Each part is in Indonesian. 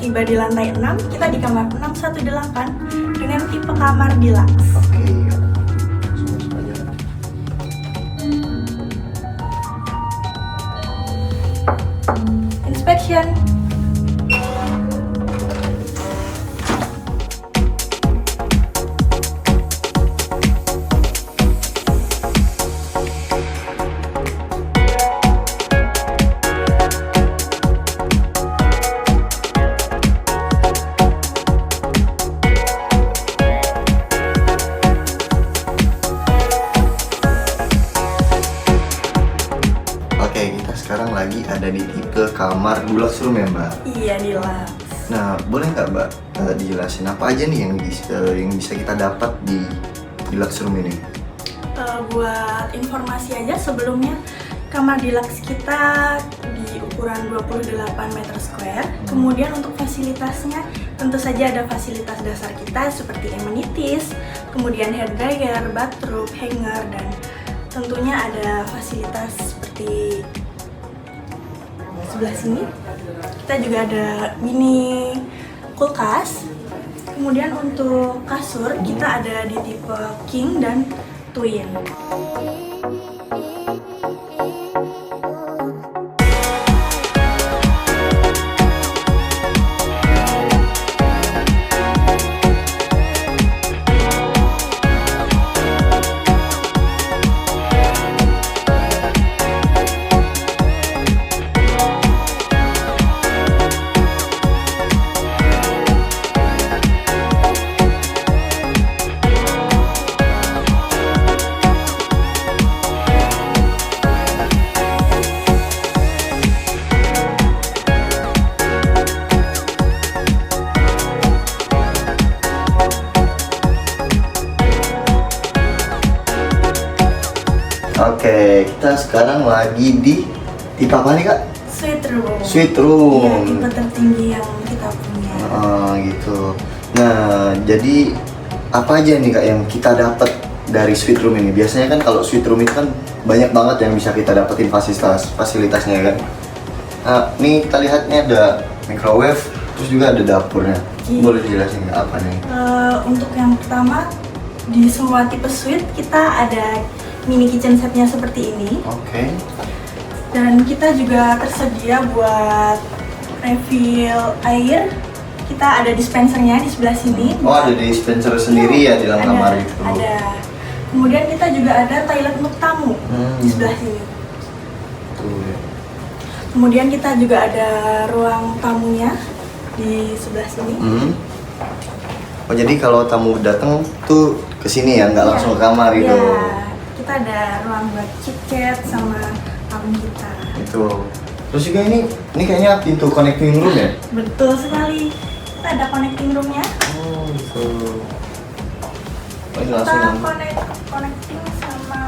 tiba di lantai 6, kita di kamar 618 dengan tipe kamar deluxe. Oke, ya. Langsung masuk aja. Inspection. Oke, kita sekarang lagi ada di tipe kamar deluxe room ya, Mbak? Iya, deluxe. Nah, boleh nggak Mbak dijelasin apa aja nih yang bisa kita dapat di deluxe room ini? Buat informasi aja sebelumnya, kamar deluxe kita di ukuran 28 meter square. Kemudian untuk fasilitasnya tentu saja ada fasilitas dasar kita seperti amenities, kemudian hair dryer, bathroom, hanger, dan tentunya ada fasilitas seperti sebelah sini. Kita juga ada mini kulkas. Kemudian untuk kasur kita ada di tipe king dan twin. Oke, kita sekarang lagi di tipe apa nih Kak? Suite room. Suite Iya, room. tipe tertinggi yang kita punya. Gitu. Nah, jadi apa aja nih Kak yang kita dapat dari suite room ini? Biasanya kan kalau suite room itu kan banyak banget yang bisa kita dapetin fasilitasnya kan. Nah, nih kita lihatnya ada microwave, terus juga ada dapurnya. Iya. Boleh dijelasin nggak apa nih? Untuk yang pertama, di semua tipe suite kita ada mini kitchen setnya seperti ini. Oke. Dan kita juga tersedia buat refill air. Kita ada dispensernya di sebelah sini. Oh, ada dispenser sendiri ya di dalam Ada, kamar itu. Ada. Kemudian kita juga ada toilet untuk tamu di sebelah sini. Tuh ya. Kemudian kita juga ada ruang tamunya di sebelah sini. Oh, jadi kalau tamu datang tuh ke sini ya, nggak Iya. langsung ke kamar gitu. Iya. Kita ada ruang buat chit-chat sama tamu kita. Itu. Terus juga ini kayaknya pintu connecting room ya? Betul sekali. Kita ada connecting roomnya. Oh, gitu. Oh, ini Kita langsung yang connecting sama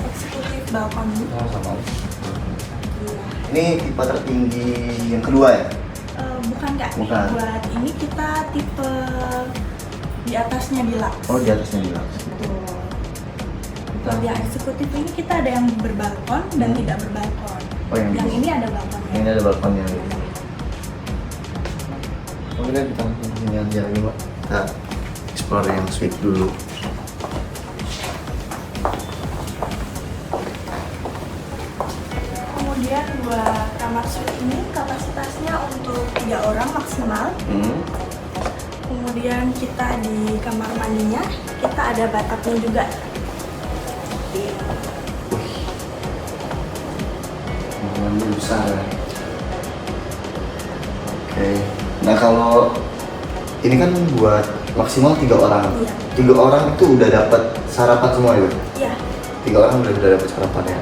eksekutif balkon. oh, sama. Iya. Ini tipe tertinggi yang kedua ya? Bukan Kak. Bukan. Buat ini kita tipe di atasnya deluxe. Oh, di atasnya bilang. Betul. Kalau yang eksekutif ini kita ada yang berbalkon dan tidak berbalkon. Oh, yang Yang di- ini ada balkonnya. Ini ada balkonnya. Oh, kita sini aja dulu, Pak. Kita explore yang suite dulu. Kemudian buat kamar suite ini kapasitasnya untuk 3 orang maksimal. Kemudian kita di kamar mandinya kita ada bathtubnya juga. Mandi besar ya. Oke. Nah, kalau ini kan buat maksimal 3 orang. Iya. 3 orang itu udah dapat sarapan semua itu. Iya. 3 orang udah dapat sarapan ya.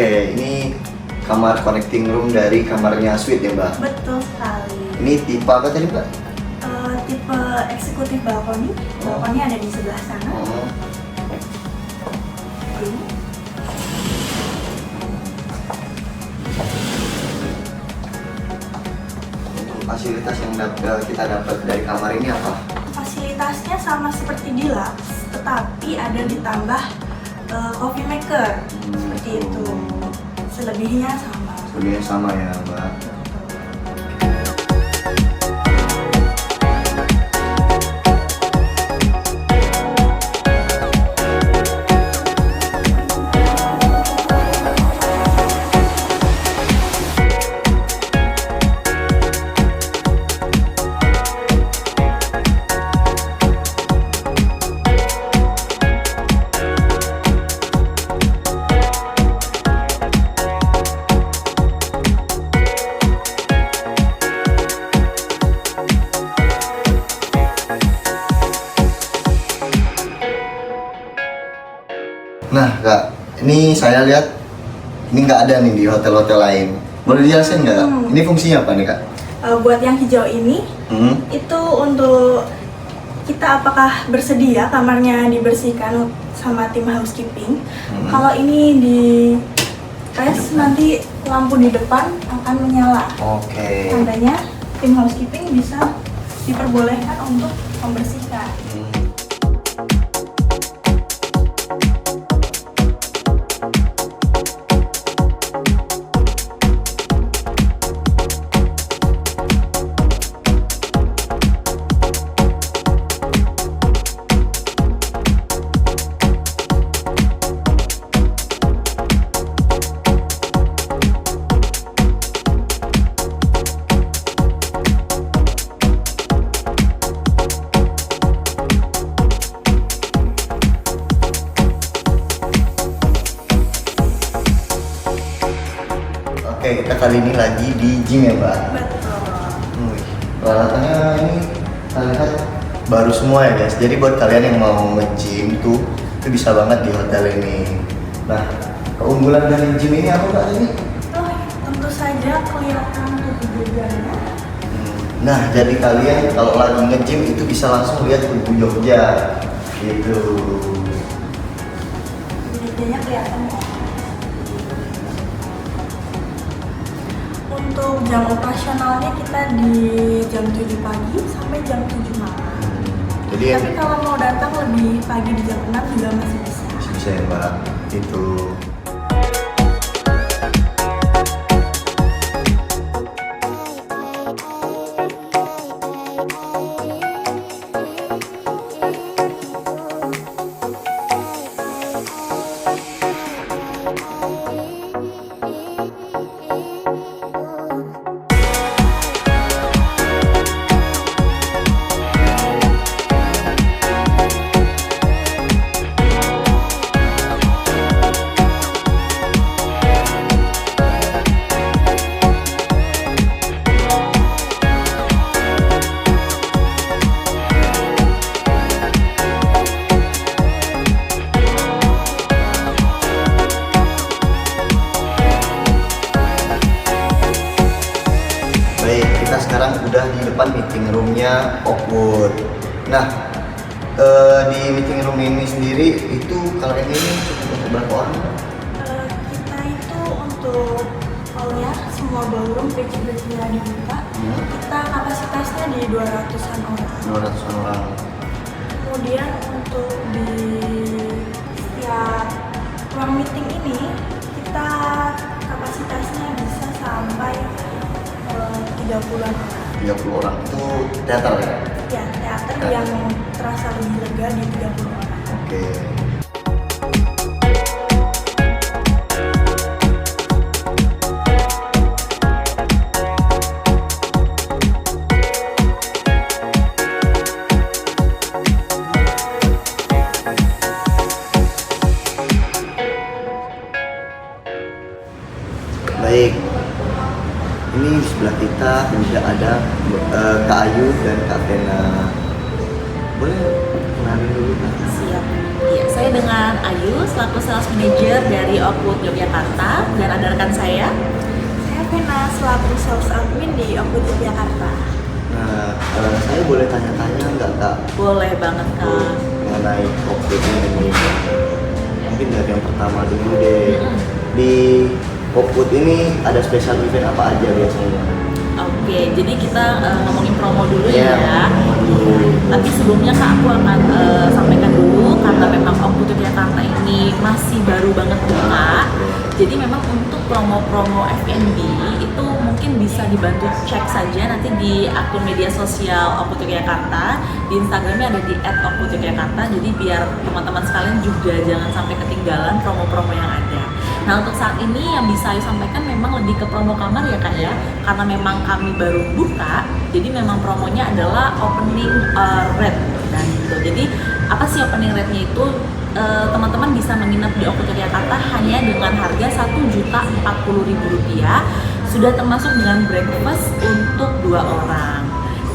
Oke, ini kamar connecting room dari kamarnya suite ya Mbak? Betul sekali. Ini tipe apa tadi Mbak? Tipe eksekutif balkoni. Balkoni ada di sebelah sana. Oh. Ini. Untuk fasilitas yang kita dapat dari kamar ini apa? Fasilitasnya sama seperti deluxe, tetapi ada ditambah coffee maker seperti itu. Selebihnya sama. Selebihnya sama ya Mbak. Nah Kak, ini saya lihat ini nggak ada nih di hotel-hotel lain. Boleh dijelasin nggak Kak? Ini fungsinya apa nih Kak? Buat yang hijau ini, itu untuk kita apakah bersedia kamarnya dibersihkan sama tim housekeeping. Kalau ini di tes nanti lampu di depan akan menyala. Oke. Tandanya tim housekeeping bisa diperbolehkan untuk membersihkan. Oke, kita kali ini lagi di gym ya Mbak? Betul. Peralatannya ini kita lihat baru semua ya guys. Jadi buat kalian yang mau nge-gym itu bisa banget di hotel ini. Nah, keunggulan dari gym ini apa Mbak tadi? Tentu saja kelihatan tubuh Jogjanya. Nah, jadi kalian kalau lagi nge-gym itu bisa langsung lihat tubuh Jogja gitu. Jogjanya kelihatan ya. Untuk jam operasionalnya kita di jam 7 pagi sampai jam 7 malam. Jadi Tapi kalau mau datang lebih pagi di jam 6 juga masih bisa. bisa ya Mbak, itu. Baik, kita sekarang udah di depan meeting roomnya Oakwood. Nah, di meeting room ini sendiri itu kalau ini cukup untuk berapa orang? Kita itu untuk hallnya semua ballroom bridge-nya dibuka. Kita kapasitasnya di 200-an orang. 200 orang. Kemudian untuk di setiap ruang meeting ini kita kapasitasnya bisa sampai 30-an orang. 30 orang itu teater ya? Ya, teater yang terasa lebih lega di 30 orang. Oke. Baik, ini di sebelah kita juga ada Kak Ayu dan Kak Vena. Boleh kenalin dulu Kak? Siap. Ya, saya dengan Ayu, selaku Sales Manager dari Oakwood Yogyakarta, dan ada rekan saya. Saya Vena selaku Sales Admin di Oakwood Yogyakarta. Nah, saya boleh tanya-tanya nggak Kak? Boleh banget Kak. Mengenai Oakwood ini. Mungkin dari yang pertama dulu deh. Di Oakwood ini ada special event apa aja biasanya? Oke, jadi kita ngomongin promo dulu Iya, ya. promo dulu. Tapi sebelumnya Kak, aku akan sampaikan dulu karena memang Oakwood Yogyakarta ini masih baru banget buka. Jadi memang untuk promo-promo F&B itu mungkin bisa dibantu cek saja nanti di akun media sosial Oakwood Yogyakarta. Di Instagramnya ada di @oakwood_yogyakarta. Jadi biar teman-teman sekalian juga jangan sampai ketinggalan promo-promo yang ada. Nah, untuk saat ini yang bisa saya sampaikan memang lebih ke promo kamar ya Kak ya, karena memang kami baru buka, jadi memang promonya adalah opening rate dan gitu. Jadi apa sih opening rate-nya itu? Teman-teman bisa menginap di Oakwood Yogyakarta hanya dengan harga Rp1.040.000, sudah termasuk dengan breakfast untuk 2 orang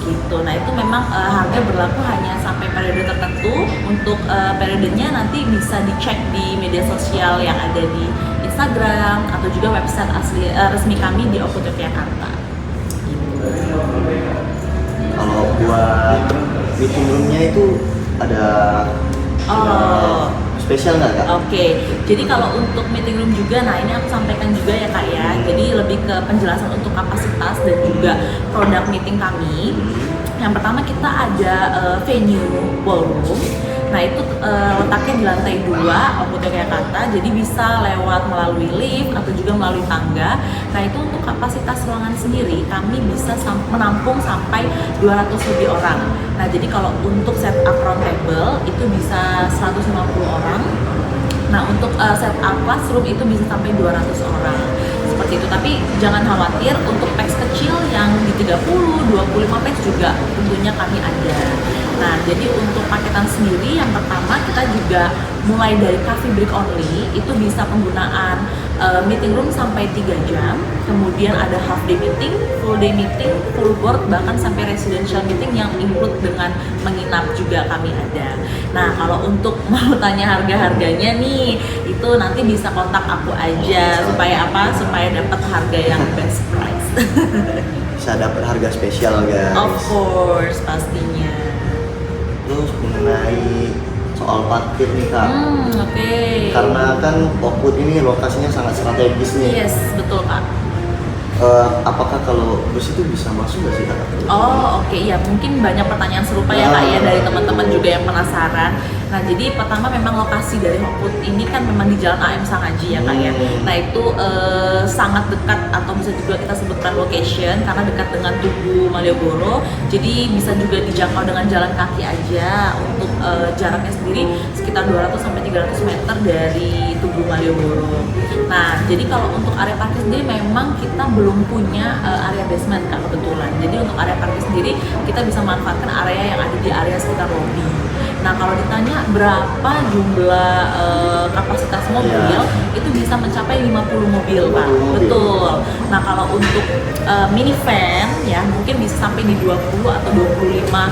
gitu. Nah itu memang harga berlaku hanya sampai periode tertentu. Untuk periodenya nanti bisa dicek di media sosial yang ada di Instagram atau juga website resmi kami di Oakwood Yogyakarta. Kalau buat meeting roomnya itu ada spesial nggak Kak? Oke, jadi kalau untuk meeting room juga, nah ini aku sampaikan juga ya Kak ya. Jadi lebih ke penjelasan untuk kapasitas dan juga produk meeting kami. Yang pertama kita ada venue ballroom. Nah itu letaknya di lantai 2 Oakwood Yogyakarta, jadi bisa lewat melalui lift atau juga melalui tangga. Nah itu untuk kapasitas ruangan sendiri kami bisa menampung sampai 200 lebih orang. Nah jadi kalau untuk setup round table itu bisa 150 orang. Nah untuk setup classroom itu bisa sampai 200 orang. Seperti itu, tapi jangan khawatir untuk packs kecil yang di 30, 25 packs juga tentunya kami ada. Nah, jadi untuk paketan sendiri yang pertama kita juga mulai dari coffee break only, itu bisa penggunaan meeting room sampai 3 jam, kemudian ada half day meeting, full board, bahkan sampai residential meeting yang include dengan menginap juga kami ada. Nah, kalau untuk mau tanya harga-harganya nih, itu nanti bisa kontak aku aja supaya apa? Supaya dapat harga yang best price. Bisa dapat harga spesial guys. Of course, pastinya. Terus mengenai soal parkir nih Kak. Oke. Karena kan Oakwood ini lokasinya sangat strategis nih. Yes, betul Kak. Apakah kalau bus itu bisa masuk nggak sih Kak? Oh oke, ya mungkin banyak pertanyaan serupa ya Kak ya dari teman-teman juga yang penasaran. Nah jadi pertama memang lokasi dari Oakwood ini kan memang di Jalan AM Sangaji ya Kak ya. Nah itu sangat dekat atau bisa juga kita sebut prime location karena dekat dengan Tugu Malioboro. Jadi bisa juga dijangkau dengan jalan kaki aja. Untuk jaraknya sendiri sekitar 200 sampai 300 meter dari Tugu Malioboro. Nah jadi kalau untuk area parkir sendiri memang kita belum punya area basement Kak kebetulan. Jadi untuk area parkir sendiri kita bisa manfaatkan area yang ada di area sekitar lobby. Nah kalau ditanya berapa jumlah kapasitas mobil, itu bisa mencapai 50 mobil Pak. Betul. Nah kalau untuk minivan ya mungkin bisa sampai di 20 atau 25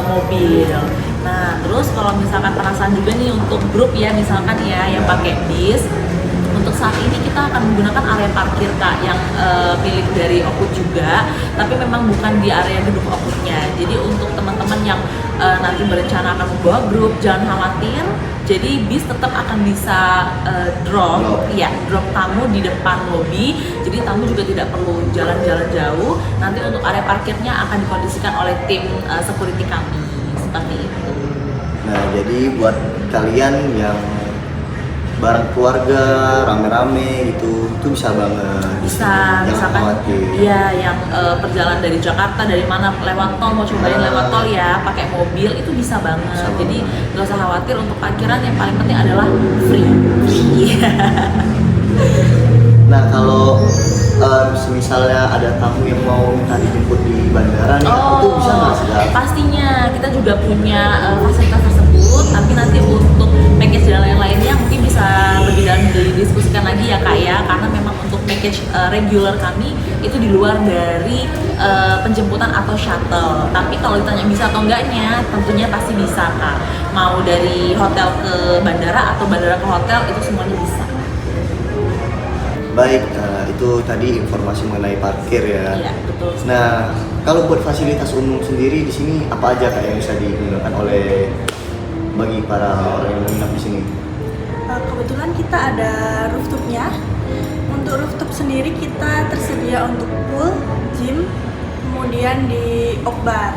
mobil. Nah terus kalau misalkan perasaan juga nih untuk grup ya misalkan ya yang pakai bis, untuk saat ini kita akan menggunakan area parkir Kak yang milik dari Oakwood juga, tapi memang bukan di area gedung Oakwoodnya. Jadi untuk teman-teman yang nanti berencana akan membawa grup, jangan khawatir. Jadi bis tetap akan bisa drop tamu di depan lobi. Jadi tamu juga tidak perlu jalan-jalan jauh. Nanti untuk area parkirnya akan dikondisikan oleh tim security kami seperti itu. Nah jadi buat kalian yang bareng keluarga rame-rame gitu itu bisa banget. Bisa misalkan iya yang perjalanan dari Jakarta dari mana lewat tol mau cobain lewat tol ya pakai mobil itu bisa banget. Jadi nggak usah khawatir untuk parkiran, yang paling penting adalah free. Nah kalau misalnya ada tamu yang mau minta dijemput di bandara nih, itu bisa nggak sih? Pastinya kita juga punya fasilitas tersebut, tapi nanti untuk package dan lain-lainnya mungkin bisa lebih dalam didiskusikan lagi ya Kak ya, karena memang untuk package regular kami itu di luar dari penjemputan atau shuttle. Tapi kalau ditanya bisa atau enggaknya, tentunya pasti bisa Kak. mau dari hotel ke bandara atau bandara ke hotel, itu semuanya bisa. Baik, itu tadi informasi mengenai parkir ya. Iya, betul. Nah, kalau buat fasilitas umum sendiri di sini apa aja Kak yang bisa digunakan oleh bagi para orang yang menginap di sini? Kebetulan kita ada rooftopnya. Untuk rooftop sendiri kita tersedia untuk pool, gym, kemudian di Okbar.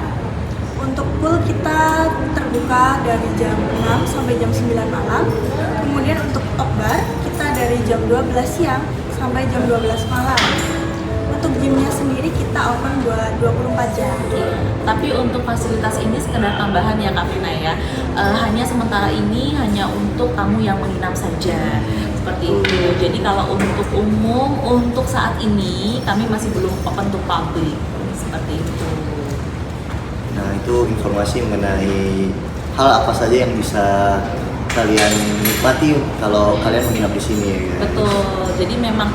Untuk pool kita terbuka dari jam 6 sampai jam 9 malam. Kemudian untuk Okbar kita dari jam 12 siang sampai jam 12 malam. Untuk gymnya sendiri kita open buat 24 jam. Tapi untuk fasilitas ini sekedar tambahan ya Kak Vina ya. Hanya sementara ini hanya untuk tamu yang menginap saja. Seperti itu. Jadi kalau untuk umum, untuk saat ini kami masih belum open to public. Seperti itu. Nah, itu informasi mengenai hal apa saja yang bisa kalian nikmati kalau kalian menginap di sini ya. Kan? Betul. Jadi memang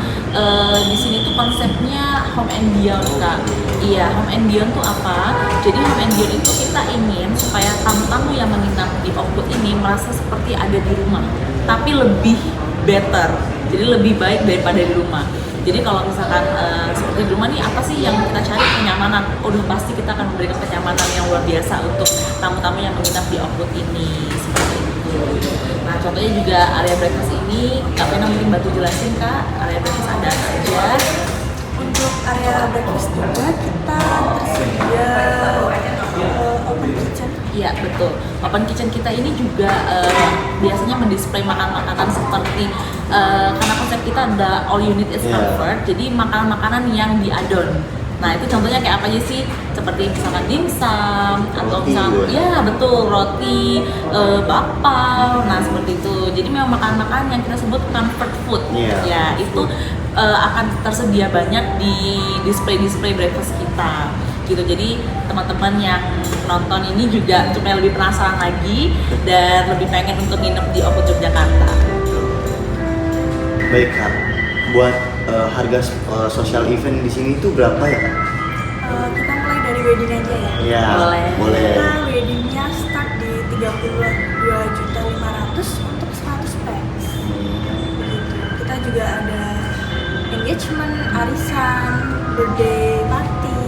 di sini tuh konsepnya home and beyond Kak. Iya, home and beyond tuh apa? Jadi home and beyond itu kita ingin supaya tamu-tamu yang menginap di Oakwood ini merasa seperti ada di rumah, tapi lebih better. Jadi lebih baik daripada di rumah. Jadi kalau misalkan seperti di rumah nih, apa sih yang kita cari? Kenyamanan. Udah pasti kita akan memberikan kenyamanan yang luar biasa untuk tamu-tamu yang menginap di Oakwood ini. Seperti itu. Nah, contohnya juga area breakfast ini, Kak Vena mungkin bantu jelasin Kak, area breakfast ada apa saja? Untuk area breakfast juga kita tersedia open kitchen. Iya betul. Open kitchen kita ini juga biasanya mendisplay makanan-makanan seperti karena konsep kita ada all you need is comfort. Jadi makanan-makanan yang di add-on. Nah itu contohnya kayak apa aja sih? Seperti misalkan dimsum atau misalkan ya betul roti, bakpao. Nah seperti itu. Jadi memang makanan-makanan yang kita sebut comfort food. Ya itu akan tersedia banyak di display breakfast kita. Gitu. Jadi teman-teman yang nonton ini juga supaya lebih penasaran lagi dan lebih pengen untuk nginep di Oakwood Yogyakarta. Baik Kak, buat harga social event di sini itu berapa ya Kak? Kita mulai dari wedding aja ya. Iya, boleh. Kita weddingnya start di 32.500.000 untuk 100 packs. Begitu. Kita juga ada engagement, arisan, birthday party,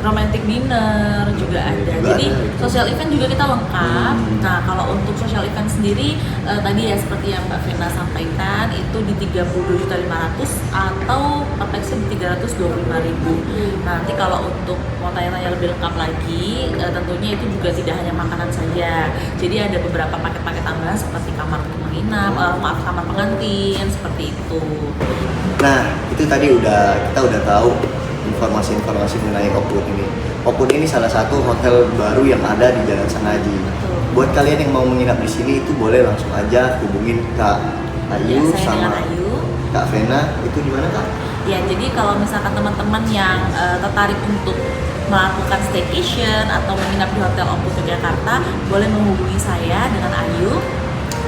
Romantic dinner juga ada. Jadi social event juga kita lengkap. Nah kalau untuk social event sendiri tadi ya seperti yang Mbak Vena sampaikan itu di 32.500.000 atau per pax di 325.000. Nanti kalau untuk mau tanya-tanya lebih lengkap lagi, tentunya itu juga tidak hanya makanan saja. Jadi ada beberapa paket-paket tambahan seperti kamar untuk menginap, kamar pengantin seperti itu. Nah itu tadi kita udah tahu informasi-informasi mengenai Oakwood ini. Oakwood ini salah satu hotel baru yang ada di Jalan Sangaji. Buat kalian yang mau menginap di sini itu boleh langsung aja hubungin Kak Ayu Ya, sama Kak Vena. Itu di mana Kak? Ya, jadi kalau misalkan teman-teman yang tertarik untuk melakukan staycation atau menginap di Hotel Oakwood Yogyakarta, boleh menghubungi saya dengan Ayu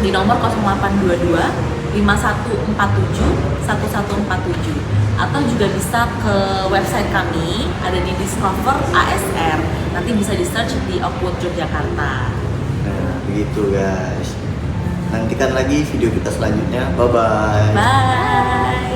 di nomor 0822 5147 1147 atau juga bisa ke website kami ada di Discover ASR, nanti bisa di search di Oakwood Yogyakarta. Nah begitu guys, nantikan lagi video kita selanjutnya. Bye bye. Bye.